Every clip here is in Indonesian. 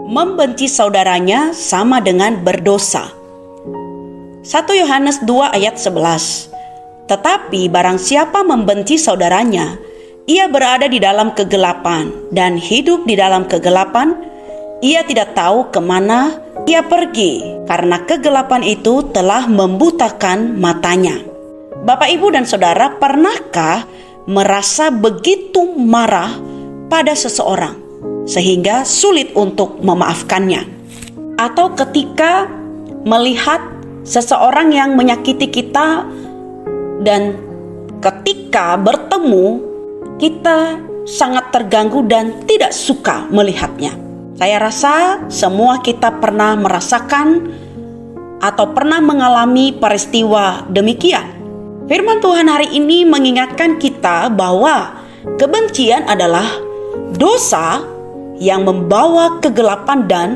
Membenci saudaranya sama dengan berdosa. 1 Yohanes 2 ayat 11. Tetapi barang siapa membenci saudaranya, ia berada di dalam kegelapan dan hidup di dalam kegelapan. Ia tidak tahu kemana ia pergi, karena kegelapan itu telah membutakan matanya. Bapak, Ibu, dan Saudara, pernahkah merasa begitu marah pada seseorang sehingga sulit untuk memaafkannya? Atau ketika melihat seseorang yang menyakiti kita dan ketika bertemu kita sangat terganggu dan tidak suka melihatnya. Saya rasa semua kita pernah merasakan atau pernah mengalami peristiwa demikian. Firman Tuhan hari ini mengingatkan kita bahwa kebencian adalah dosa yang membawa kegelapan dan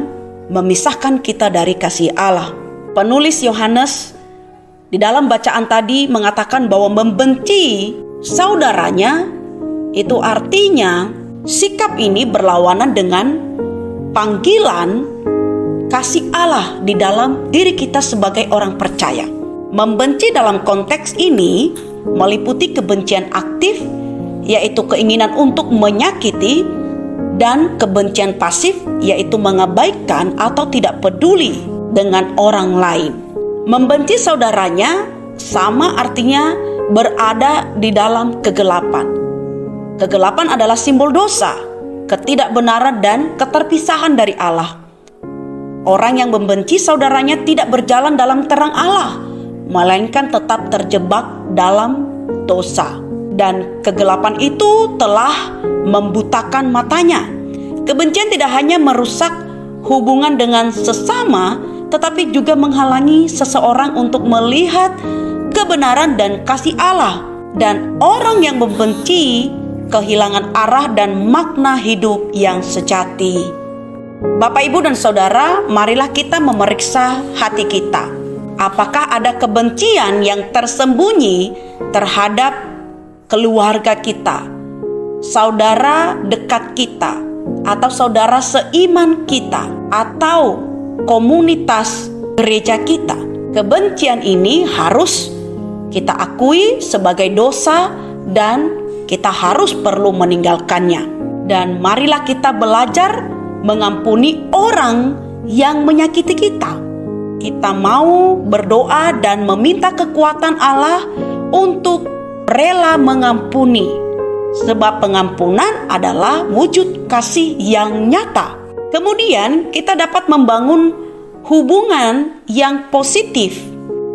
memisahkan kita dari kasih Allah. Penulis Yohanes di dalam bacaan tadi mengatakan bahwa membenci saudaranya itu artinya sikap ini berlawanan dengan panggilan kasih Allah di dalam diri kita sebagai orang percaya. Membenci dalam konteks ini meliputi kebencian aktif, yaitu keinginan untuk menyakiti, dan kebencian pasif, yaitu mengabaikan atau tidak peduli dengan orang lain. Membenci saudaranya sama artinya berada di dalam kegelapan. Kegelapan adalah simbol dosa, ketidakbenaran, dan keterpisahan dari Allah. Orang yang membenci saudaranya tidak berjalan dalam terang Allah, melainkan tetap terjebak dalam dosa. Dan kegelapan itu telah membutakan matanya. Kebencian tidak hanya merusak hubungan dengan sesama, tetapi juga menghalangi seseorang untuk melihat kebenaran dan kasih Allah. Dan orang yang membenci kehilangan arah dan makna hidup yang sejati. Bapak, Ibu, dan Saudara, marilah kita memeriksa hati kita. Apakah ada kebencian yang tersembunyi terhadap keluarga kita, saudara dekat kita, atau saudara seiman kita, atau komunitas gereja kita? Kebencian ini harus kita akui sebagai dosa dan kita harus perlu meninggalkannya. Dan marilah kita belajar mengampuni orang yang menyakiti kita. Kita mau berdoa dan meminta kekuatan Allah untuk rela mengampuni. Sebab pengampunan adalah wujud kasih yang nyata. Kemudian kita dapat membangun hubungan yang positif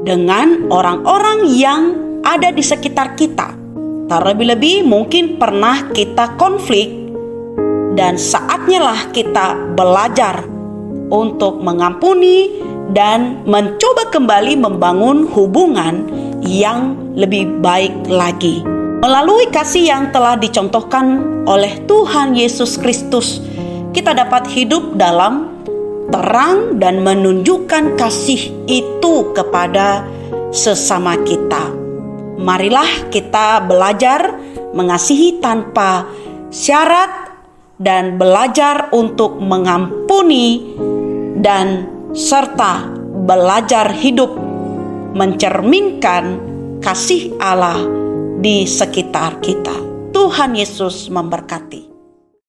dengan orang-orang yang ada di sekitar kita. Terlebih-lebih mungkin pernah kita konflik, dan saatnya lah kita belajar untuk mengampuni dan mencoba kembali membangun hubungan yang lebih baik lagi. Melalui kasih yang telah dicontohkan oleh Tuhan Yesus Kristus, kita dapat hidup dalam terang dan menunjukkan kasih itu kepada sesama kita. Marilah kita belajar mengasihi tanpa syarat dan belajar untuk mengampuni dan serta belajar hidup mencerminkan kasih Allah di sekitar kita. Tuhan Yesus memberkati.